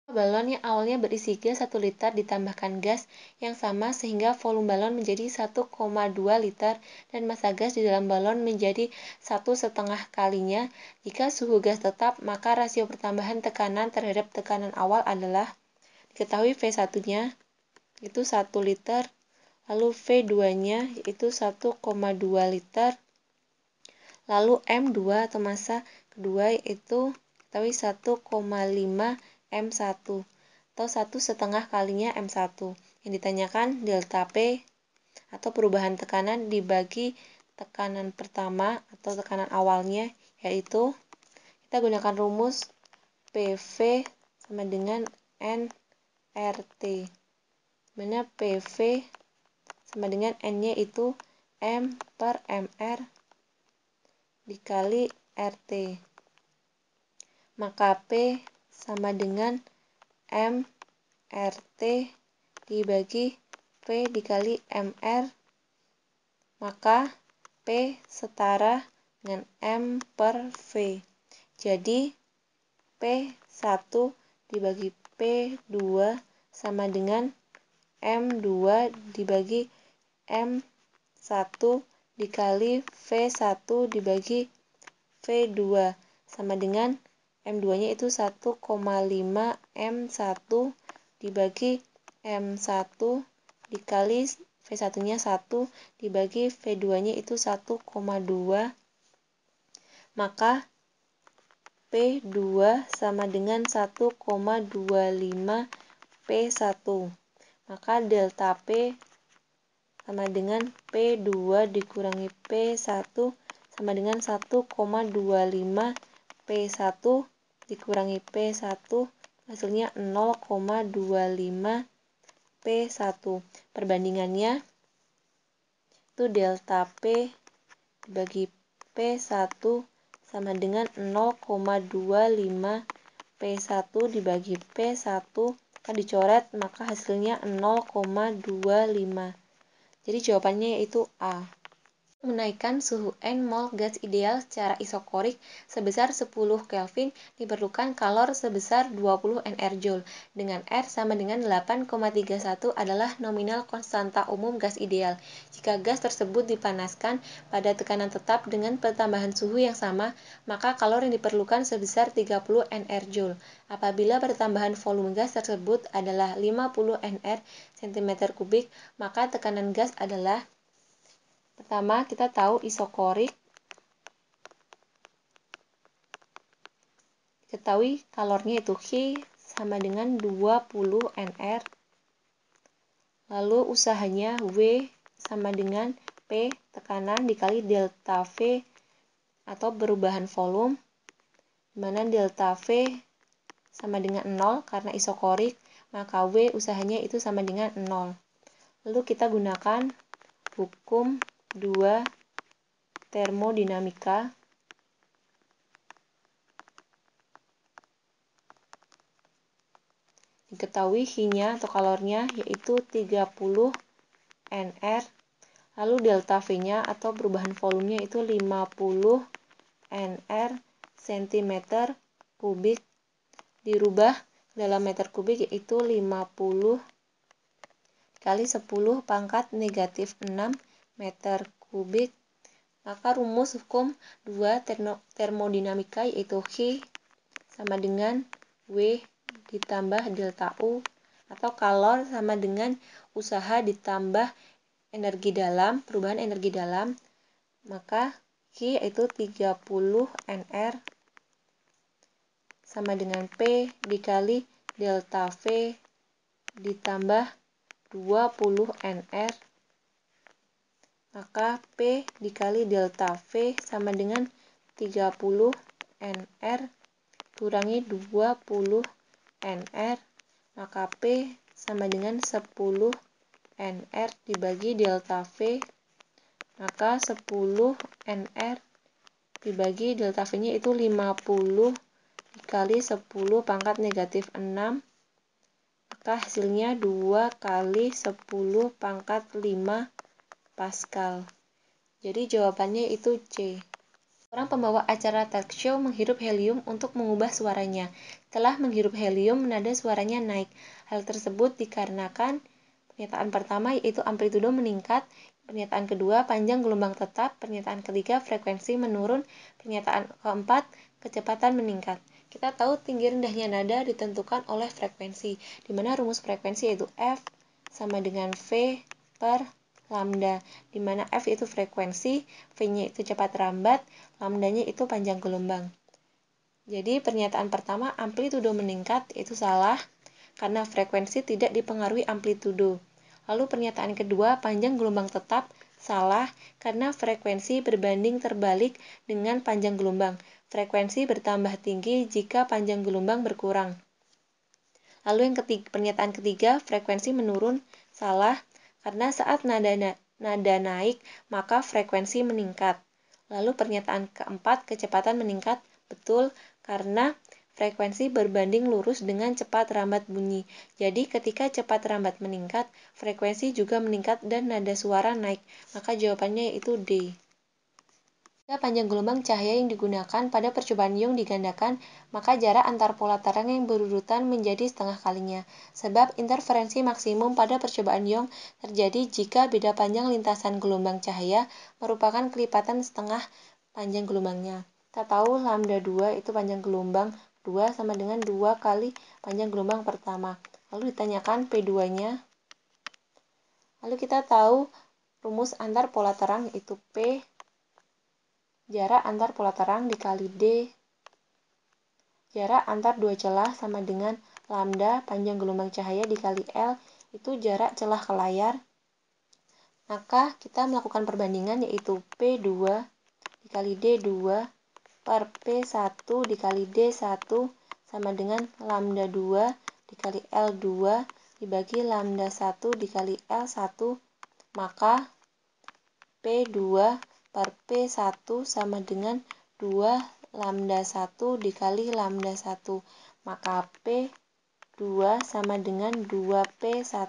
Balon yang awalnya berisi gas 1 liter ditambahkan gas yang sama sehingga volume balon menjadi 1,2 liter dan massa gas di dalam balon menjadi 1,5 kalinya. Jika suhu gas tetap, maka rasio pertambahan tekanan terhadap tekanan awal adalah, diketahui V1-nya itu 1 liter, lalu V2-nya itu 1,2 liter, lalu M2 atau massa kedua itu diketahui 1,5 M1 atau 1,5 kalinya M1. Yang ditanyakan delta P atau perubahan tekanan dibagi tekanan pertama atau tekanan awalnya, yaitu kita gunakan rumus PV sama dengan nRT, mana PV sama dengan N-nya itu M per MR dikali RT, maka P sama dengan M RT dibagi P dikali MR, maka P setara dengan M per V. Jadi P1 dibagi P2 sama dengan M2 dibagi M1 dikali V1 dibagi V2 sama dengan M2-nya itu 1,5 M1 dibagi M1 dikali V1-nya 1 dibagi V2-nya itu 1,2, maka P2 sama dengan 1,25 P1. Maka delta P sama dengan P2 dikurangi P1 sama dengan 1,25 P1 dikurangi P1, hasilnya 0,25 P1. Perbandingannya itu delta P dibagi P1 sama dengan 0,25 P1 dibagi P1 kan dicoret, maka hasilnya 0,25. Jadi jawabannya yaitu A. Menaikkan suhu N mol gas ideal secara isokorik sebesar 10 Kelvin diperlukan kalor sebesar 20 Nr-Joule dengan R sama dengan 8,31 adalah nominal konstanta umum gas ideal. Jika gas tersebut dipanaskan pada tekanan tetap dengan pertambahan suhu yang sama, maka kalor yang diperlukan sebesar 30 Nr-Joule. Apabila pertambahan volume gas tersebut adalah 50 Nr cm3, maka tekanan gas adalah, pertama kita tahu isokorik, diketahui kalornya itu Q sama dengan 20 Nr, lalu usahanya W sama dengan P tekanan dikali delta V atau perubahan volume, dimana delta V sama dengan 0 karena isokorik, maka W usahanya itu sama dengan 0. Lalu kita gunakan hukum 2 termodinamika. Diketahui Q-nya atau kalornya yaitu 30 Nr, lalu delta V-nya atau perubahan volumenya itu 50 Nr cm3, dirubah dalam meter kubik yaitu 50 kali 10 pangkat negatif 6 meter kubik. Maka rumus hukum 2 termodinamika yaitu Q sama dengan W ditambah delta U atau kalor sama dengan usaha ditambah energi dalam, perubahan energi dalam, maka Q yaitu 30 Nr sama dengan P dikali delta V ditambah 20 Nr, maka P dikali delta V sama dengan 30 Nr kurangi 20 Nr, maka P sama dengan 10 Nr dibagi delta V, maka 10 Nr dibagi delta V-nya itu 50 dikali 10 pangkat negatif 6, maka hasilnya 2 kali 10 pangkat 5 Pascal. Jadi jawabannya itu C. Orang pembawa acara talk show menghirup helium untuk mengubah suaranya. Setelah menghirup helium, nada suaranya naik. Hal tersebut dikarenakan pernyataan pertama yaitu amplitudo meningkat, pernyataan kedua panjang gelombang tetap, pernyataan ketiga frekuensi menurun, pernyataan keempat kecepatan meningkat. Kita tahu tinggi rendahnya nada ditentukan oleh frekuensi, di mana rumus frekuensi yaitu F sama dengan V per lambda, di mana F itu frekuensi, V-nya itu cepat rambat, lambdanya itu panjang gelombang. Jadi pernyataan pertama amplitudo meningkat itu salah karena frekuensi tidak dipengaruhi amplitudo. Lalu pernyataan kedua panjang gelombang tetap salah karena frekuensi berbanding terbalik dengan panjang gelombang. Frekuensi bertambah tinggi jika panjang gelombang berkurang. Lalu yang pernyataan ketiga frekuensi menurun salah karena saat nada naik maka frekuensi meningkat. Lalu pernyataan keempat kecepatan meningkat betul karena frekuensi berbanding lurus dengan cepat rambat bunyi. Jadi ketika cepat rambat meningkat, frekuensi juga meningkat dan nada suara naik. Maka jawabannya yaitu D. Jika panjang gelombang cahaya yang digunakan pada percobaan Young digandakan, maka jarak antar pola terang yang berurutan menjadi setengah kalinya. Sebab interferensi maksimum pada percobaan Young terjadi jika beda panjang lintasan gelombang cahaya merupakan kelipatan setengah panjang gelombangnya. Kita tahu lambda 2 itu panjang gelombang 2 sama dengan 2 kali panjang gelombang pertama. Lalu ditanyakan P2-nya. Lalu kita tahu rumus antar pola terang yaitu P jarak antar pola terang dikali D jarak antar dua celah sama dengan lambda panjang gelombang cahaya dikali L itu jarak celah ke layar. Maka kita melakukan perbandingan yaitu P2 dikali D2 per P1 dikali D1 sama dengan lambda 2 dikali L2 dibagi lambda 1 dikali L1, maka P2 per P1 sama dengan 2 lambda 1 dikali lambda 1, maka P2 sama dengan 2P1.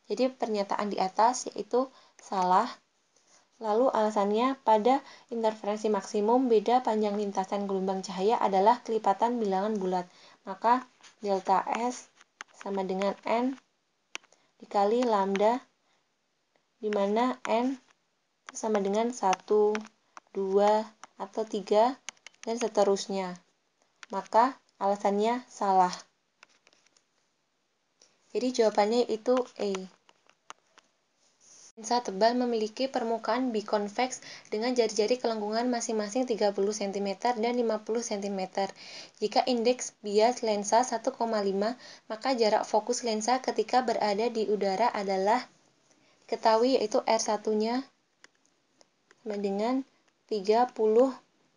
Jadi pernyataan di atas yaitu salah. Lalu alasannya pada interferensi maksimum beda panjang lintasan gelombang cahaya adalah kelipatan bilangan bulat. Maka delta S sama dengan N dikali lambda, di mana N sama dengan 1, 2, atau 3, dan seterusnya. Maka alasannya salah. Jadi jawabannya itu E. Lensa tebal memiliki permukaan bikonveks dengan jari-jari kelengkungan masing-masing 30 cm dan 50 cm. Jika indeks bias lensa 1,5, maka jarak fokus lensa ketika berada di udara adalah diketahui yaitu R1-nya sama dengan 30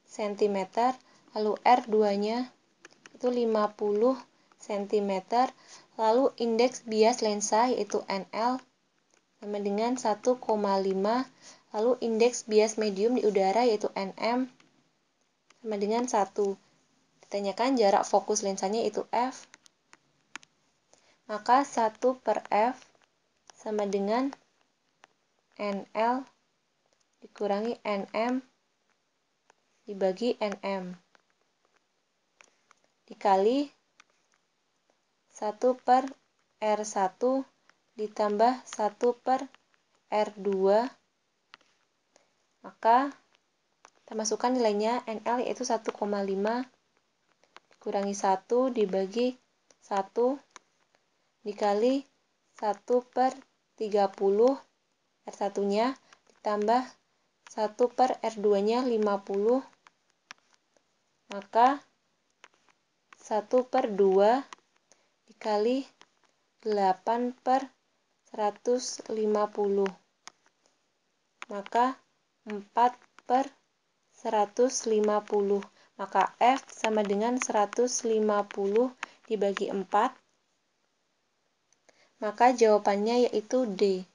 cm, lalu R2-nya itu 50 cm, lalu indeks bias lensa yaitu NL sama dengan 1,5, lalu indeks bias medium di udara yaitu NM sama dengan 1. Ditanyakan jarak fokus lensanya yaitu F, maka 1 per F sama dengan NL dikurangi NM dibagi NM dikali 1 per R1 ditambah 1 per R2, maka kita masukkan nilainya NL yaitu 1,5 dikurangi 1 dibagi 1 dikali 1 per 30 R1-nya ditambah 1 per R2-nya 50, maka 1 per 2 dikali 8 per 150, maka 4 per 150, maka F sama dengan 150 dibagi 4, maka jawabannya yaitu D.